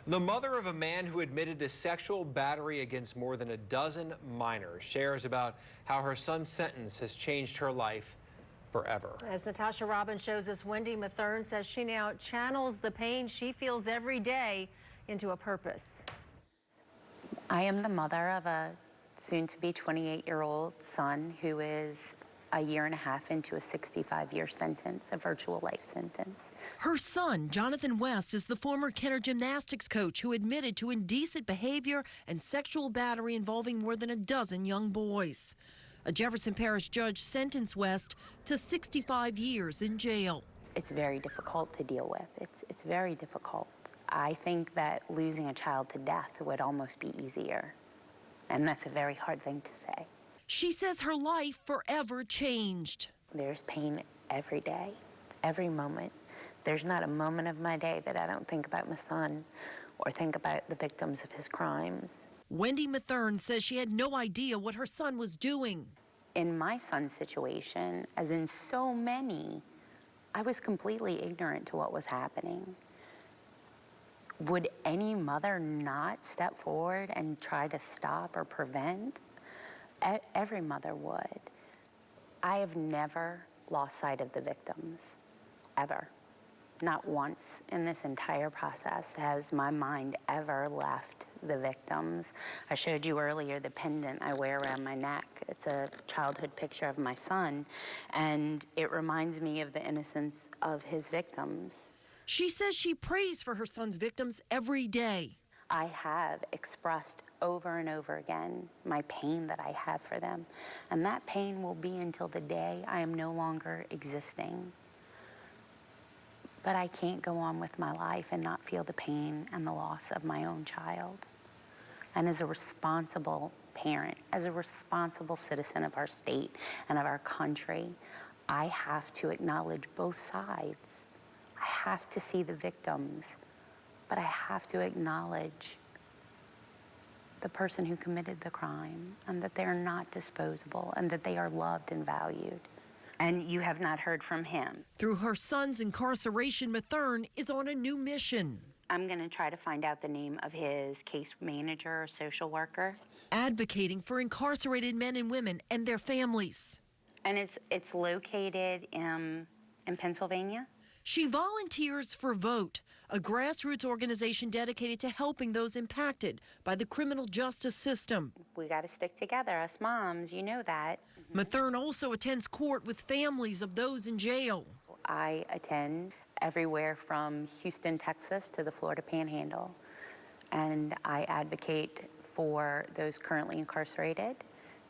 The mother of a man who admitted to sexual battery against more than a dozen minors shares about how her son's sentence has changed her life forever. As Natasha Robbins shows us, Wendy Mathern says she now channels the pain she feels every day into a purpose. I am the mother of a soon-to-be 28-year-old son who is a year and a half into a 65-year sentence, a virtual life sentence. Her son, Jonathan West, is the former Kenner gymnastics coach who admitted to indecent behavior and sexual battery involving more than a dozen young boys. A Jefferson Parish judge sentenced West to 65 years in jail. It's very difficult to deal with. It's very difficult. I think that losing a child to death would almost be easier, and that's a very hard thing to say. She says her life forever changed. There's pain every day, every moment. There's not a moment of my day that I don't think about my son or think about the victims of his crimes. Wendy Mathern says she had no idea what her son was doing. In my son's situation, as in so many, I was completely ignorant to what was happening. Would any mother not step forward and try to stop or prevent? Every mother would. I have never lost sight of the victims, ever. Not once in this entire process has my mind ever left the victims. I showed you earlier the pendant I wear around my neck. It's a childhood picture of my son, and it reminds me of the innocence of his victims. She says she prays for her son's victims every day. I have expressed over and over again my pain that I have for them, and that pain will be until the day I am no longer existing. But I can't go on with my life and not feel the pain and the loss of my own child. And as a responsible parent, as a responsible citizen of our state and of our country, I have to acknowledge both sides. I have to see the victims, but I have to acknowledge the person who committed the crime, and that they are not disposable, and that they are loved and valued. And you have not heard from him. Through her son's incarceration, Mathern is on a new mission. I'm going to try to find out the name of his case manager or social worker. Advocating for incarcerated men and women and their families. And it's located in Pennsylvania. She volunteers for Vote, a grassroots organization dedicated to helping those impacted by the criminal justice system. We got to stick together, us moms, you know that. Mathern also attends court with families of those in jail. I attend everywhere from Houston, Texas to the Florida Panhandle, and I advocate for those currently incarcerated,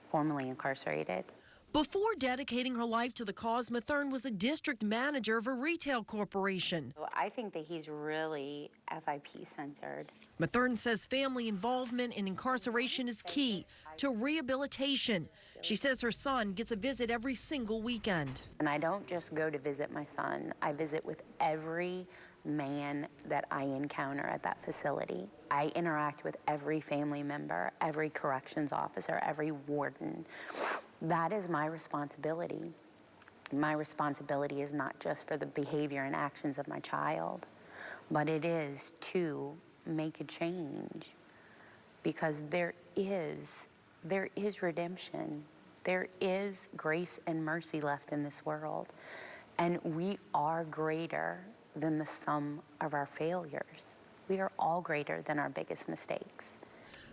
formerly incarcerated. Before dedicating her life to the cause, Mathern was a district manager of a retail corporation. I think that he's really FIP-centered. Mathern says family involvement in incarceration is key to rehabilitation. She says her son gets a visit every single weekend. And I don't just go to visit my son. I visit with every man that I encounter at that facility. I interact with every family member, every corrections officer, every warden. That is my responsibility. My responsibility is not just for the behavior and actions of my child, but it is to make a change, because there is redemption. There is grace and mercy left in this world, and we are greater than the sum of our failures. We are all greater than our biggest mistakes.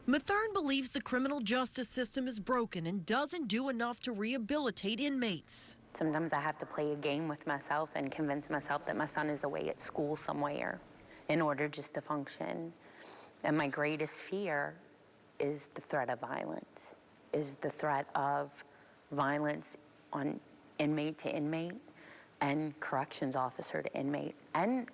Mathern believes the criminal justice system is broken and doesn't do enough to rehabilitate inmates. Sometimes I have to play a game with myself and convince myself that my son is away at school somewhere in order just to function. And my greatest fear is the threat of violence, is the threat of violence on inmate to inmate, and corrections officer to inmate, and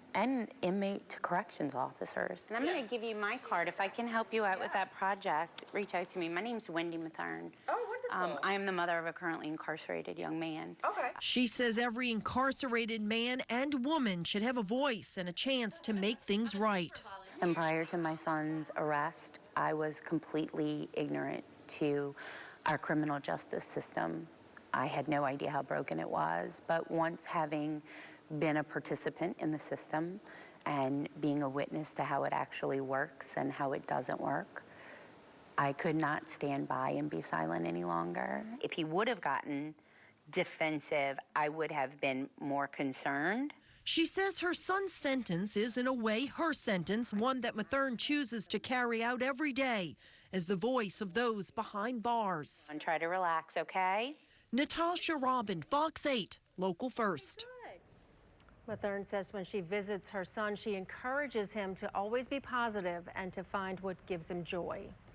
inmate to corrections officers. And I'm going to give you my card. If I can help you out with that project, reach out to me. My name's Wendy Mathern. Oh, wonderful. I am the mother of a currently incarcerated young man. Okay. She says every incarcerated man and woman should have a voice and a chance to make things right. And prior to my son's arrest, I was completely ignorant to our criminal justice system. I had no idea how broken it was, but once having been a participant in the system and being a witness to how it actually works and how it doesn't work. I could not stand by and be silent any longer. If he would have gotten defensive, I would have been more concerned. She says her son's sentence is, in a way, her sentence, one that Mathern chooses to carry out every day as the voice of those behind bars. And try to relax, okay? Natasha Robin, Fox 8, Local First. Mathern says when she visits her son, she encourages him to always be positive and to find what gives him joy.